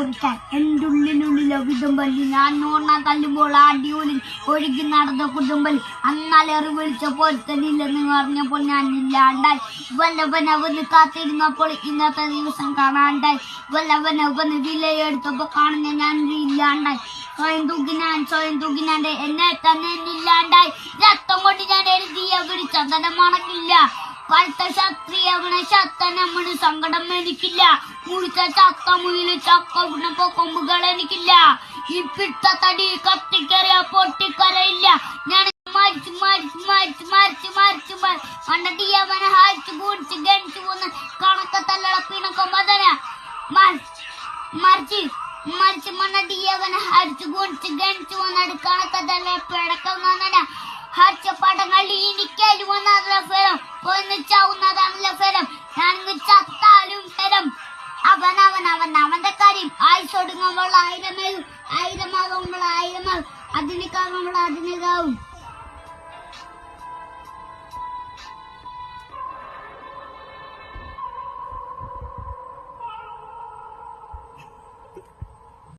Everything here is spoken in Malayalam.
മുറിക്കാൻ എൻ്റെ ഉള്ളിലുള്ള വിതുമ്പല്ലി ഞാൻ നോണ്ണ തല്ലുമ്പോൾ അടിയുള്ളിൽ ഒഴുകി നടന്ന കുടുംബൽ അന്നാലേറി വിളിച്ച പൊരുത്തലില്ലെന്ന് പറഞ്ഞപ്പോൾ ഞാൻ ഇല്ലാണ്ടായി. വല്ലവനവന് കാത്തിരുന്നപ്പോൾ ഇന്നത്തെ ദിവസം കാണാണ്ടായി. വല്ലവനവന് വിലയെടുത്തപ്പോ കാണുന്ന ഞാൻ ഇല്ലാണ്ടായി. സ്വയം തൂക്കിനാണ്ട് എന്നെ തന്നെ ഇല്ലാണ്ടായി. രക്തം കൊണ്ട് ഞാൻ എഴുതിയ ചന്ദനം മണക്കില്ല. പഴുത്ത ക്ഷത്രിയവനെ ശത്തനമ്മണ് സങ്കടം എനിക്കില്ല. മുറിച്ച ചത്ത മുയില് ചക്ക കൊമ്പുകൾ എനിക്കില്ല. ഈ പിട്ട തടി കത്തിക്കറിയ പൊട്ടിക്കരയില്ല. ഞാൻ മരിച്ചു കണ്ടിട്ട് അവനെ ഹാരിച്ചു കൂടിച്ച് ഗണിച്ചു പോന്ന് കണക്കത്തല്ല പിണക്കം മതന മരിച്ച് മണ്ണട്ടി അവനെ ഹരിച്ചു കൂടിച്ച് ഗണിച്ചു വന്നത് കണക്കത്തല്ല പിഴക്കം വന്നന. ഹരിച്ച പടങ്ങൾ എനിക്കല് വന്നതല്ല ഫലം. ഒന്ന് ചാവുന്നതാണല്ല ഫലം. ഞാനിങ്ങ് ചത്താലും ഫലം. അവന്റെ കാര്യം ആയുസൊടുങ്ങുമ്പോൾ 1000 ആയിരമാകുമ്പോൾ 1000 അതിനേക്കാകുമ്പോൾ അതിനേക്കാവും.